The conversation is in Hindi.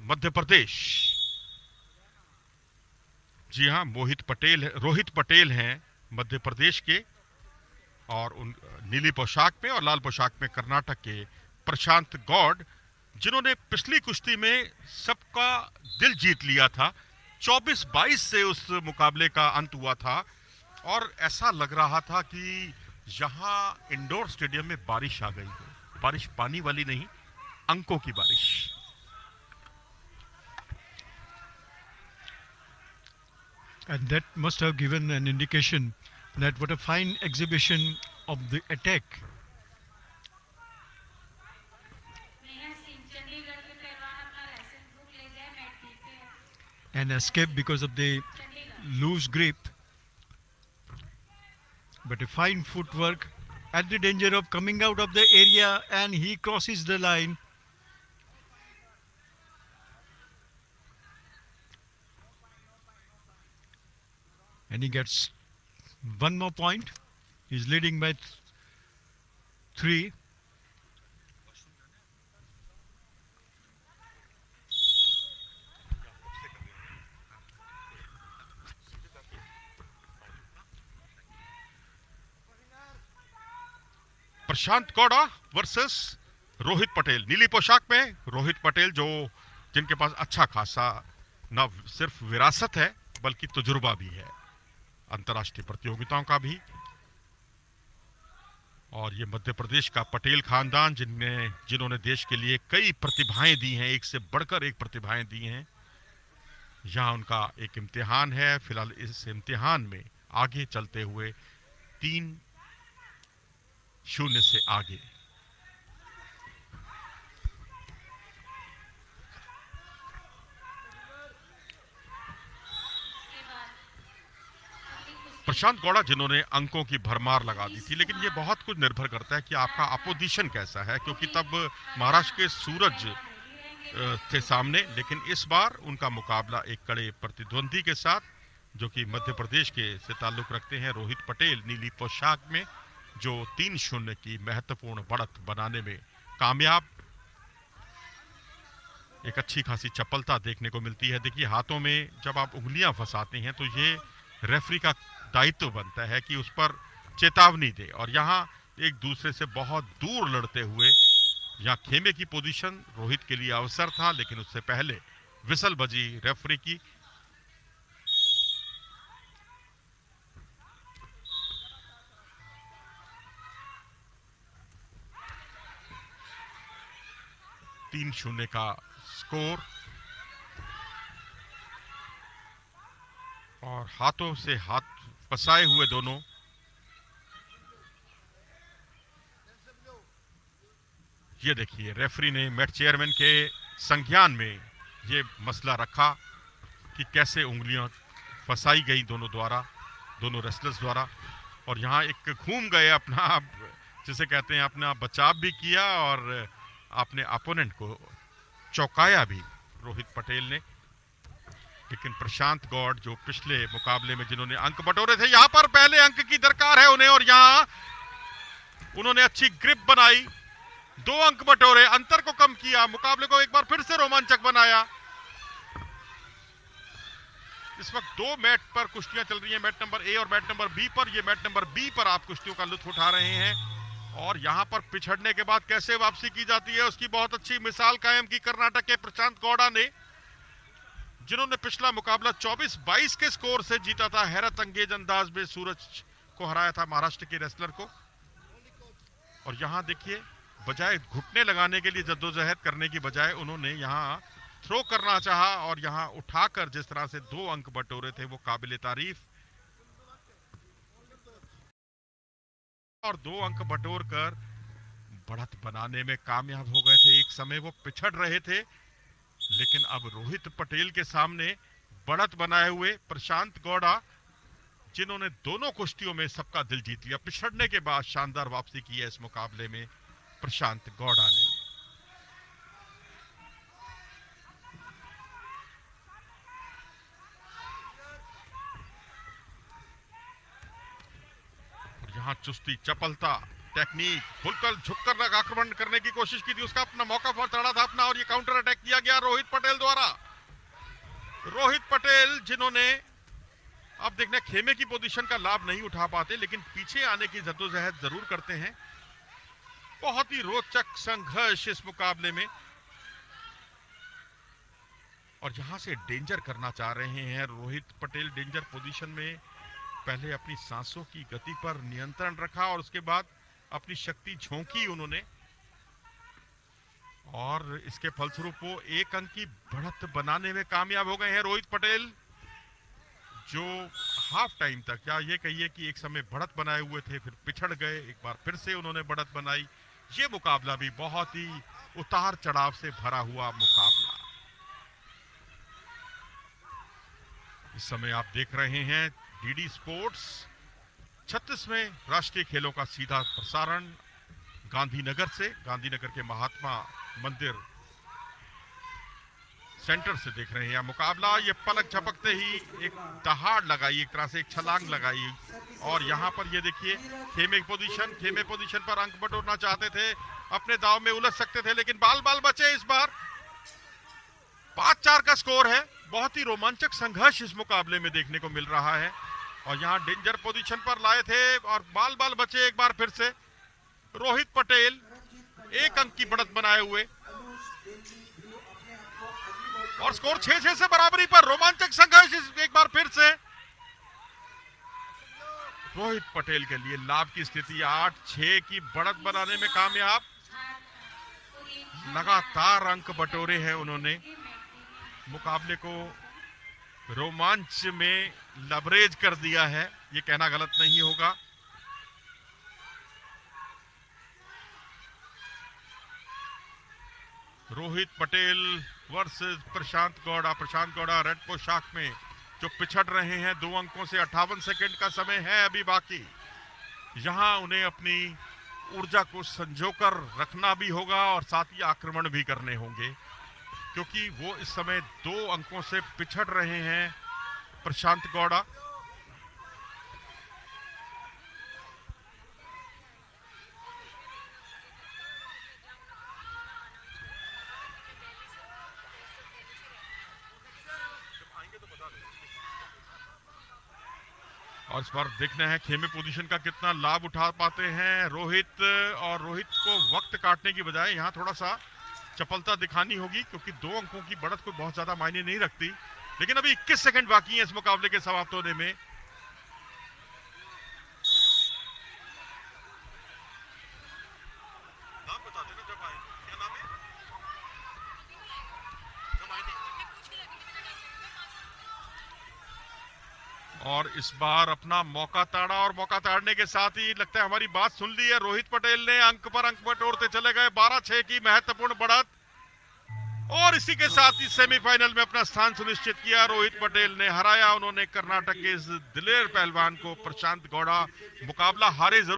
मध्य प्रदेश। जी हाँ, रोहित पटेल हैं मध्य प्रदेश के, और उन नीली पोशाक में और लाल पोशाक में कर्नाटक के प्रशांत गौड़, जिन्होंने पिछली कुश्ती में सबका दिल जीत लिया था। 24-22 से उस मुकाबले का अंत हुआ था और ऐसा लग रहा था कि यहां इंडोर स्टेडियम में बारिश आ गई हो। बारिश पानी वाली नहीं, अंकों की बारिश। And that must have given an indication that what a fine exhibition of the attack. An escape because of the loose grip, but a fine footwork at the danger of coming out of the area, and he crosses the line. And he gets one more point. He's leading by 3. Prashant Gowda versus Rohit Patel. नीली पोशाक में रोहित पटेल, जो जिनके पास अच्छा खासा न सिर्फ विरासत है बल्कि तजुर्बा भी है अंतर्राष्ट्रीय प्रतियोगिताओं का भी। और ये मध्य प्रदेश का पटेल खानदान, जिन्होंने देश के लिए कई प्रतिभाएं दी हैं, एक से बढ़कर एक प्रतिभाएं दी हैं। यहाँ उनका एक इम्तिहान है। फिलहाल इस इम्तिहान में आगे चलते हुए 3-0 से आगे। प्रशांत गौड़ा, जिन्होंने अंकों की भरमार लगा दी थी, लेकिन ये बहुत कुछ निर्भर करता है कि आपका अपोजिशन कैसा है, क्योंकि तब महाराष्ट्र के सूरज थे सामने। लेकिन इस बार उनका मुकाबला एक कड़े प्रतिद्वंदी के साथ, जो कि मध्य प्रदेश के से ताल्लुक रखते हैं, रोहित पटेल नीली पोशाक में, जो 3-0 की महत्वपूर्ण बढ़त बनाने में कामयाब। एक अच्छी खासी चपलता देखने को मिलती है। देखिए, हाथों में जब आप उंगलियां फंसाते हैं तो ये रेफरी का दायित्व बनता है कि उस पर चेतावनी दे। और यहाँ एक दूसरे से बहुत दूर लड़ते हुए, यहाँ खेमे की पोजीशन रोहित के लिए अवसर था, लेकिन उससे पहले विसल बजी रेफरी की। तीन 0 का स्कोर, और हाथों से हाथ फंसाए हुए दोनों। ये देखिए, रेफरी ने मैच चेयरमैन के संज्ञान में ये मसला रखा कि कैसे उंगलियां फंसाई गई दोनों रेसलर्स द्वारा। और यहाँ एक घूम गए, अपना जिसे कहते हैं अपना बचाव भी किया और अपने अपोनेंट को चौंकाया भी रोहित पटेल ने। लेकिन प्रशांत गौड़, जो पिछले मुकाबले में जिन्होंने अंक बटोरे थे, यहां पर पहले अंक की दरकार है उन्हें, और यहां उन्होंने अच्छी ग्रिप बनाई, 2 अंक बटोरे, अंतर को कम किया, मुकाबले को एक बार फिर से रोमांचक बनाया। इस वक्त 2 मैच पर कुश्तियां चल रही हैं, मैच नंबर ए और मैच नंबर बी पर। ये मैच नंबर बी पर आप कुश्तियों का लुत्फ उठा रहे हैं। और यहां पर पिछड़ने के बाद कैसे वापसी की जाती है, उसकी बहुत अच्छी मिसाल कायम की कर्नाटक के प्रशांत गौड़ा ने, जिन्होंने पिछला मुकाबला 24-22 के स्कोर से जीता था। हैरत अंगेज अंदाज में सूरज को हराया था, महाराष्ट्र के रेसलर को। और यहां देखिए, बजाय घुटने लगाने के लिए जद्दोजहद करने की बजाय उन्होंने यहां थ्रो करना चाहा, और यहां उठाकर जिस तरह से 2 अंक बटोरे थे, वो काबिले तारीफ। और 2 अंक बटोर कर बढ़त बनाने में कामयाब हो गए थे। एक समय वो पिछड़ रहे थे, लेकिन अब रोहित पटेल के सामने बढ़त बनाए हुए प्रशांत गौड़ा, जिन्होंने दोनों कुश्तियों में सबका दिल जीत लिया, पिछड़ने के बाद शानदार वापसी की है इस मुकाबले में प्रशांत गौड़ा ने। और यहां चुस्ती चपलता टेक्निक, खुलकर झुककर आक्रमण करने की कोशिश की थी, उसका अपना मौका पर चढ़ा था अपना, और ये काउंटर अटैक किया गया रोहित पटेल द्वारा। रोहित पटेल जिन्होंने, अब देखने खेमे की पोजीशन का लाभ नहीं उठा पाते, लेकिन पीछे आने की जद्दोजहद जरूर करते हैं। बहुत ही रोचक संघर्ष इस मुकाबले में, और यहां से डेंजर करना चाह रहे हैं रोहित पटेल। डेंजर पोजीशन में पहले अपनी सांसों की गति पर नियंत्रण रखा और उसके बाद अपनी शक्ति झोंकी उन्होंने, और इसके फलस्वरूप वो 1 अंक की बढ़त बनाने में कामयाब हो गए हैं रोहित पटेल, जो हाफ टाइम तक, या ये कहिए कि एक समय बढ़त बनाए हुए थे, फिर पिछड़ गए, एक बार फिर से उन्होंने बढ़त बनाई। ये मुकाबला भी बहुत ही उतार चढ़ाव से भरा हुआ मुकाबला। इस समय आप देख रहे हैं डीडी स्पोर्ट्स 36वें राष्ट्रीय खेलों का सीधा प्रसारण गांधीनगर से, गांधीनगर के महात्मा मंदिर सेंटर से देख रहे हैं यह मुकाबला। ये पलक झपकते ही एक दहाड़ लगाई, एक तरह से एक छलांग लगाई, और यहां पर ये देखिए खेमे पोजीशन पर अंक बटोरना चाहते थे, अपने दाव में उलझ सकते थे, लेकिन बाल बाल बचे। इस बार 5-4 का स्कोर है। बहुत ही रोमांचक संघर्ष इस मुकाबले में देखने को मिल रहा है, और यहां डेंजर पोजीशन पर लाए थे और बाल बाल बचे एक बार फिर से। रोहित पटेल 1 अंक की बढ़त बनाए हुए, और स्कोर 6-6 से बराबरी पर। रोमांचक संघर्ष एक बार फिर से रोहित पटेल के लिए लाभ की स्थिति। 8-6 की बढ़त बनाने में कामयाब, लगातार अंक बटोरे हैं उन्होंने, मुकाबले को रोमांच में लबरेज कर दिया है, ये कहना गलत नहीं होगा। रोहित पटेल वर्सेस प्रशांत गौड़ा रेड पोशाक में जो पिछड़ रहे हैं 2 अंकों से। 58 सेकंड का समय है अभी बाकी। यहां उन्हें अपनी ऊर्जा को संजोकर रखना भी होगा और साथ ही आक्रमण भी करने होंगे, क्योंकि वो इस समय 2 अंकों से पिछड़ रहे हैं प्रशांत गौड़ा। और इस बार देखना है खेमे पोजीशन का कितना लाभ उठा पाते हैं रोहित, और रोहित को वक्त काटने की बजाय यहां थोड़ा सा चपलता दिखानी होगी, क्योंकि 2 अंकों की बढ़त कोई बहुत ज्यादा मायने नहीं रखती। लेकिन अभी 21 सेकंड बाकी है इस मुकाबले के समाप्त होने में। नाम बता देना जब आए, क्या नाम है? और इस बार अपना मौका ताड़ा, और मौका ताड़ने के साथ ही लगता है हमारी बात सुन ली है रोहित पटेल ने। अंक पर अंक बटोरते चले गए, 12-6 की महत्वपूर्ण बढ़त, और इसी के साथ ही सेमीफाइनल में अपना स्थान सुनिश्चित किया। रोहित पटेल ने हराया, उन्होंने कर्नाटक के इस दिलेर पहलवान को प्रशांत गौड़ा। मुकाबला हारे जरूर